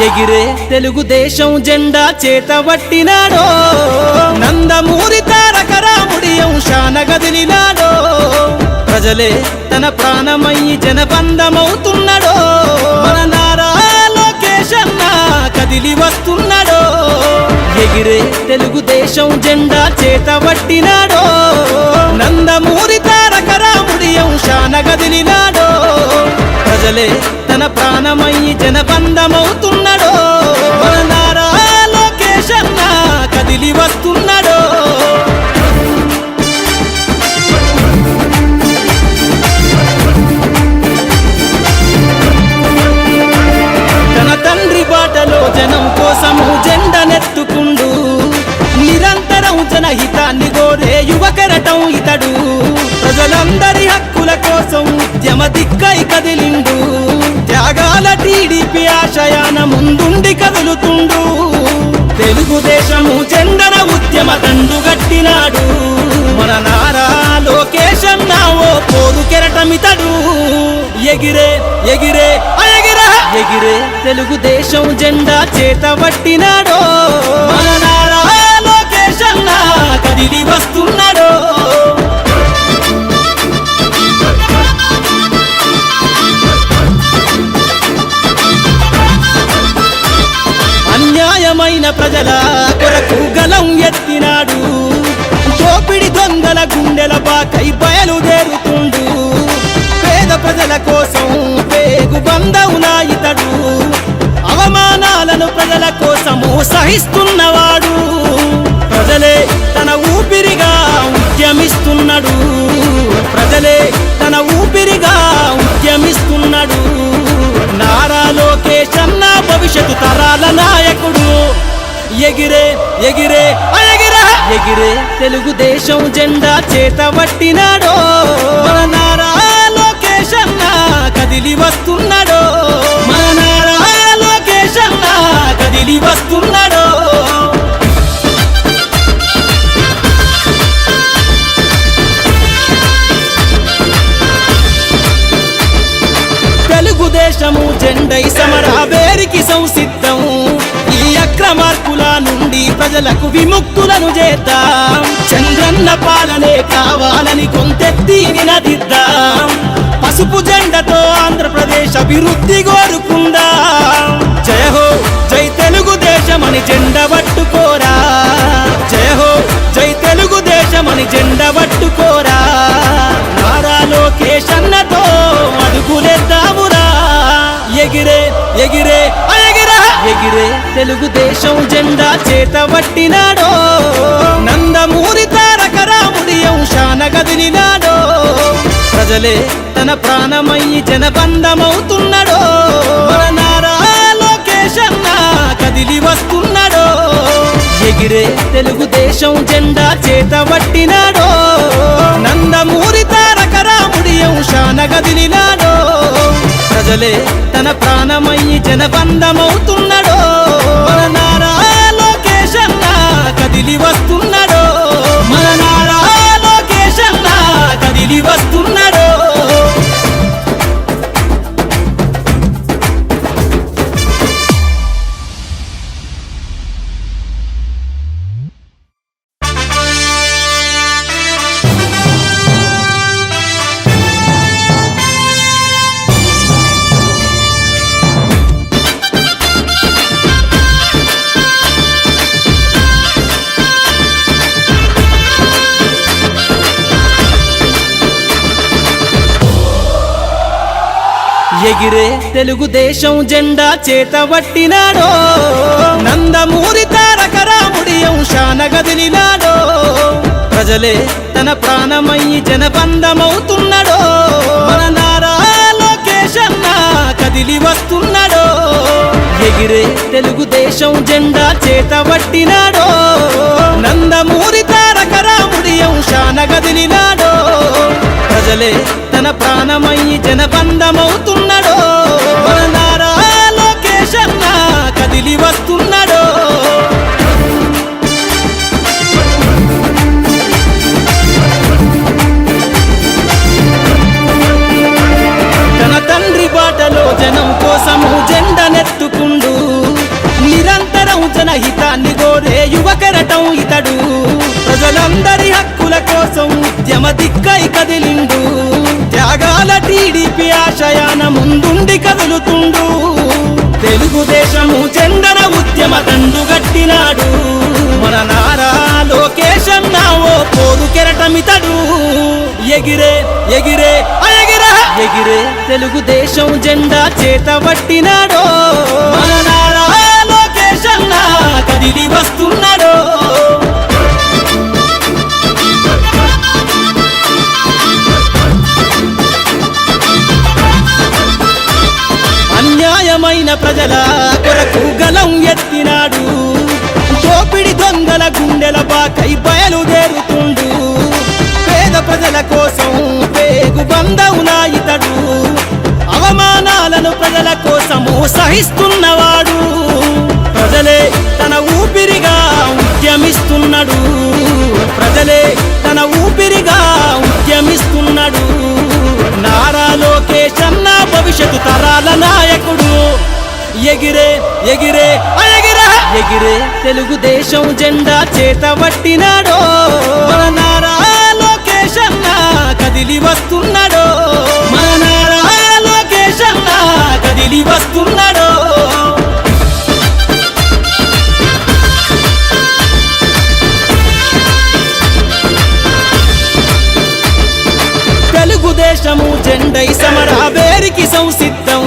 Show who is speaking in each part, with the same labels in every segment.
Speaker 1: ఎగిరే తెలుగుదేశం జెండా చేతబట్టినాడో నందమూరి తారక రాముడి అంశాన గదిలినాడో ప్రజలే తన ప్రాణమయ్యి జనబంధమవుతున్నాడో మన నారా లోకేష్ అన్న కదిలి వస్తున్నాడో ఎగిరే తెలుగుదేశం జెండా చేతబట్టినాడో నందమూరి తారక రాముడి అంశాన గదిలినాడో ప్రజలే తన ప్రాణమయ్యి జనబంధమవుతున్నాడో మన నారా లోకేష్ అన్న కదిలి వస్తున్నాడో తన తండ్రి బాటలో జనం కోసము జెండనెత్తుకుండు నిరంతరం జనహితాన్ని కోరే యువకెరటం ఇతడు ప్రజలందరి హక్కుల కోసం ఉద్యమ దిక్కై కదిలిండు త్యాగాల టీడీపీ ఆశయాన ముందుండి కదులుతుండు తెలుగుదేశము జెండన ఉద్యమ దండుగట్టినాడు మన నారా లోకేష్ అన్న ఓ పోరు కెరటమితడు ఎగిరే ఎగిరే ఎగిరే తెలుగుదేశం జెండా చేతబట్టినాడో మన నారా లోకేష్ అన్న కదిలి వస్తున్నాడో అన్యాయమైన ప్రజల కొరకు గలం ఎత్తినాడు దోపిడి దొంగల గుండెల బాకై బయలుదేరుతుండు పేద ప్రజల కోసం పేగు బంధవునా ఇతడు అవమానాలను ప్రజల కోసము సహిస్తున్నవాడు ప్రజలే తన ఊపిరిగా ఉద్యమిస్తున్నాడు ప్రజలే తన ఊపిరిగా ఉద్యమిస్తున్నాడు నారా లోకేష్ అన్న భవిష్యత్తు తరాల నాయకుడు ఎగిరే ఎగిరే ఎగిరే తెలుగుదేశం జెండా చేతబట్టినాడో మన నారా లోకేష్ అన్న కదిలి వస్తున్నాడో మన నారా లోకేష్ అన్న కదిలి వస్తున్నాడో తెలుగుదేశము జెండై సమరావేరికి సంసిద్ధం ఈ అక్రమార్కుల నుండి ప్రజలకు విముక్తులను చేద్దాం చంద్రన్న పాలనే కావాలని కొంతెత్తి నినదిద్దాం పసుపు జెండతో ఆంధ్రప్రదేశ్ అభివృద్ధి కోరుకుందాం జయ హో జై తెలుగుదేశం అని జెండ పట్టుకోరా జయ హో జై తెలుగుదేశం అని జెండ పట్టుకోరా నారా లోకేష్ అన్నతో అడుగులేద్దామురా ఎగిరే ఎగిరే ఎగిరే తెలుగుదేశం జెండా చేతబట్టినాడో నందమూరి తారక రాముడి అంశాన గదిలినాడో ప్రజలే తన ప్రాణమయ్యి జనబంధమవుతున్నాడో మన నారా లోకేష్ అన్న కదిలి వస్తున్నాడో ఎగిరే తెలుగుదేశం జెండా చేతబట్టినాడో నందమూరి తారక రాముడి అంశాన గదిలినాడో ప్రజలే తన ప్రాణమయ్యి జనబంధమవుతున్నాడో మన నారా లోకేష్ అన్న కదిలి వస్తున్నాడో మన నారా లోకేష్ అన్న కదిలి వస్తున్నాడో ఎగిరే తెలుగుదేశం జెండా చేతబట్టినాడో నందమూరి తారక రాముడి అంశాన గదిలినాడో ప్రజలే తన ప్రాణమయ్యి జనబంధమవుతున్నాడో మన నారా లోకేష్ అన్న కదిలి వస్తున్నాడో ఎగిరే తెలుగుదేశం జెండా చేతబట్టినాడో నందమూరి తారక రాముడి అంశాన గదిలినాడో ప్రజలే తన ప్రాణమయ్యి జనబంధమవుతున్నాడో మన నారా లోకేష్ అన్న కదిలి వస్తున్నాడో తన తండ్రి బాటలో జనం కోసము జెండనెత్తుకుండు కోసం ఉద్యమ దిక్కై కదిలిండు. త్యాగాల టీడీపీ ఆశయాన ముందుండి కదులుతుండు. తెలుగుదేశము జెండన ఉద్యమ దండుగట్టినాడు. మన నారా లోకేశన్న ఓ పోరు కెరటమితడు. ఎగిరే ఎగిరే ఎగిరే ఎగిరే తెలుగుదేశం జెండా చేత పట్టినాడో. మన నారా లోకేశన్న కదిలి వస్తున్నాడో. అన్యాయమైన ప్రజల కొరకు గలం ఎత్తినాడు. దోపిడి దొంగల గుండెల బాకై బయలుదేరుతుండు. పేద ప్రజల కోసం పేగు బంధవునా ఇతడు. అవమానాలను ప్రజల కోసము సహిస్తున్నవాడు. ప్రజలే తన ఊపిరిగా ఉద్యమిస్తున్నాడు. ప్రజలే తన ఊపిరిగా ఉద్యమిస్తున్నాడు. నారా లోకేశన్న భవిష్యత్తు తరాల నాయకుడు. ఎగిరే ఎగిరే ఎగిరే ఎగిరే తెలుగుదేశం జెండా చేత పట్టినాడో. మన నారా లోకేశన్న కదిలి వస్తున్నాడో. మన నారా లోకేశన్న కదిలి వస్తున్నాడో. తెలుగుదేశము జెండై సమరావేరికి సంసిద్ధం.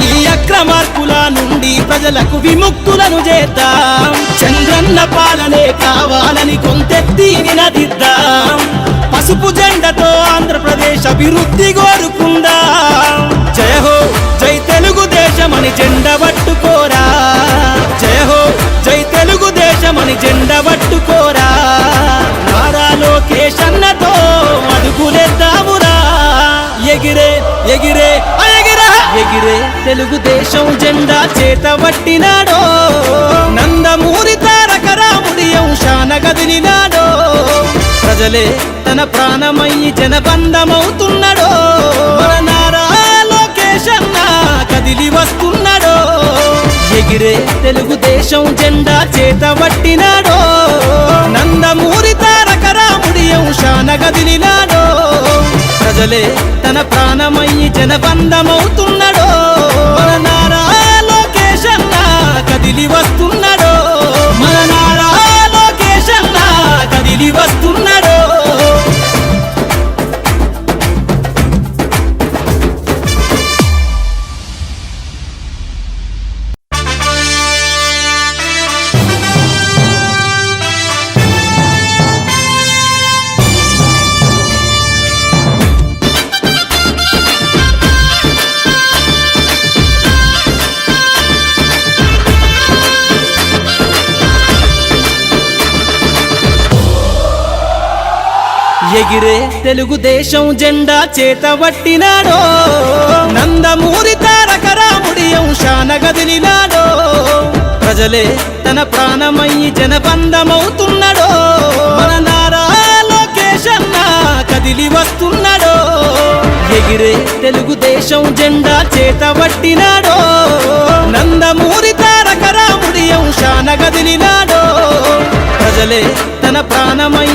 Speaker 1: ఈ అక్రమార్కుల నుండి ప్రజలకు విముక్తులను చేద్దాం. చంద్రన్న పాలనే కావాలని కొంతెత్తి నినదిద్దాం. పసుపు జెండతో ఆంధ్రప్రదేశ్ అభివృద్ధి కోరుకుందాం. జయ హో జై తెలుగుదేశమని జెండ పట్టుకోరా. జయ హో జై తెలుగుదేశమని జెండ పట్టుకోరా. నారా లోకేశన్నతో అడుగులేద్దామురా. ఎగిరే ఎగిరే ఎగిరే ఎగిరే తెలుగుదేశం జెండా చేత పట్టినాడో. నందమూరి తారక రాముడి అంశాన కదిలినాడో. ప్రజలే తన ప్రాణమయ్యి జనబంధమవుతున్నాడో. మన నారా లోకేశన్న కదిలి వస్తున్నాడో. ఎగిరే తెలుగుదేశం జెండా చేత పట్టినాడో. నందమూరి తారక రాముడి అంశాన కదిలినాడో. ప్రజలే తన ప్రాణమయ్యి జనబంధమవుతున్నాడో. మన నారా లోకేశన్న కదిలి వస్తున్నాడో. మన నారా లోకేశన్న కదిలి వస్తున్నాడో. ఎగిరే తెలుగుదేశం జెండా చేత పట్టినాడో. నందమూరి తారక రాముడి అంశాన కదిలినాడో. ప్రజలే తన ప్రాణమయ్యి జనబంధమవుతున్నాడో. మన నారా లోకేశన్న కదిలి వస్తున్నాడో. ఎగిరే తెలుగుదేశం జెండా చేత పట్టినాడో. నందమూరి తారక రాముడి అంశాన కదిలినాడో. ప్రజలే తన ప్రాణమయ్యి